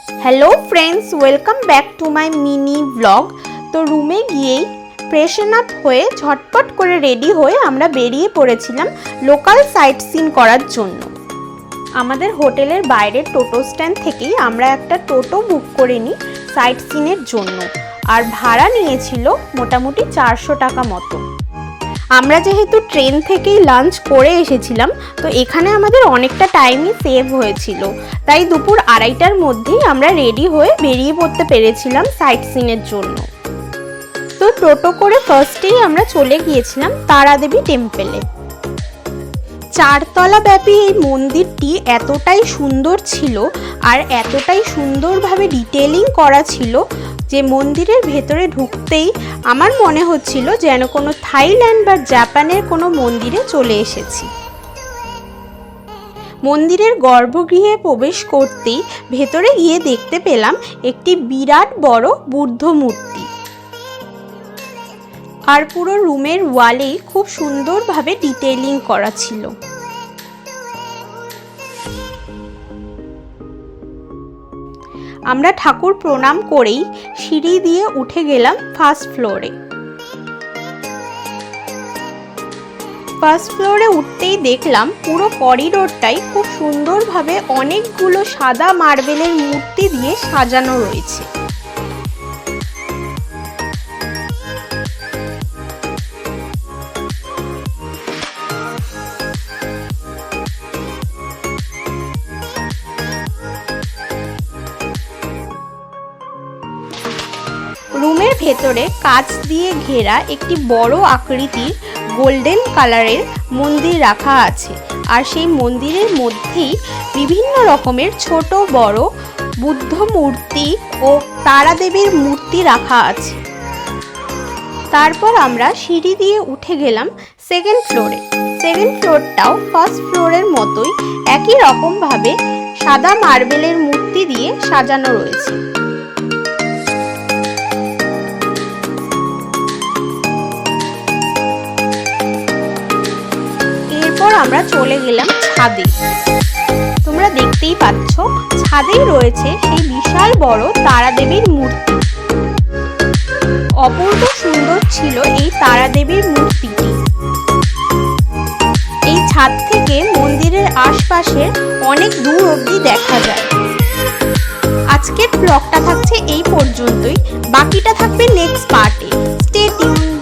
Hello friends, welcome back to my mini blog. तो रूमे গিয়েই ফ্রেশন আপ হয়ে ঝটপট করে রেডি হয়ে আমরা বেরিয়ে পড়েছিলাম লোকাল সাইট সিন করার জন্য। আমাদের হোটেলের বাইরের টোটো স্ট্যান্ড থেকেই আমরা একটা টোটো বুক করে নিই সাইট সিনের জন্য, আর ভাড়া নিয়েছিল মোটামুটি 400 টাকা মতো। আমরা যেহেতু ট্রেন থেকেই লাঞ্চ করে এসেছিলাম, তো এখানে আমাদের অনেকটা টাইমই সেভ হয়েছিল, তাই দুপুর 2:30টার মধ্যেই আমরা রেডি হয়ে বেরিয়ে পড়তে পেরেছিলাম সাইট সিনের জন্য। তো টোটো করে ফার্স্টেই আমরা চলে গিয়েছিলাম তারাদেবী টেম্পলে। 4 তলা ব্যাপী এই মন্দিরটি এতটাই সুন্দর ছিল আর এতটাই সুন্দরভাবে ডিটেইলিং করা ছিল যে মন্দিরের ভেতরে ঢুকতেই আমার মনে হচ্ছিল যেন কোনো থাইল্যান্ড বা জাপানের কোনো মন্দিরে চলে এসেছি। মন্দিরের গর্ভগৃহে প্রবেশ করতেই ভেতরে গিয়ে দেখতে পেলাম একটি বিরাট বড় বুদ্ধ মূর্তি, আর পুরো রুমের ওয়ালেই খুব সুন্দরভাবে ডিটেইলিং করা ছিল। আমরা ঠাকুর প্রণাম করেই সিঁড়ি দিয়ে উঠে গেলাম ফার্স্ট ফ্লোরে। ফার্স্ট ফ্লোরে উঠতেই দেখলাম পুরো করিডোরটাই খুব সুন্দরভাবে অনেকগুলো সাদা মার্বেলের মূর্তি দিয়ে সাজানো রয়েছে। রুমের ভেতরে কাঁচ দিয়ে ঘেরা একটি বড় আকৃতির গোল্ডেন কালারের মন্দির রাখা আছে, আর সেই মন্দিরের মধ্যেই বিভিন্ন রকমের ছোট বড় বুদ্ধ মূর্তি ও তারাদেবীর মূর্তি রাখা আছে। তারপর আমরা সিঁড়ি দিয়ে উঠে গেলাম সেকেন্ড ফ্লোরে। সেকেন্ড ফ্লোরটাও ফার্স্ট ফ্লোরের মতোই একই রকমভাবে সাদা মার্বেলের মূর্তি দিয়ে সাজানো রয়েছে। আমরা চলে গেলাম ছাদে। তোমরা দেখতেই পাচ্ছ ছাদেই রয়েছে সেই বিশাল বড় তারাদেবীর মূর্তি। অপূর্ব সুন্দর ছিল এই তারাদেবীর মূর্তিটি। এই ছাদ থেকে মন্দিরের আশপাশের অনেক দূর অবধি দেখা যায়। আজকের ব্লগটা থাকছে এই পর্যন্তই, বাকিটা থাকবে নেক্সট পার্টে। Stay tune.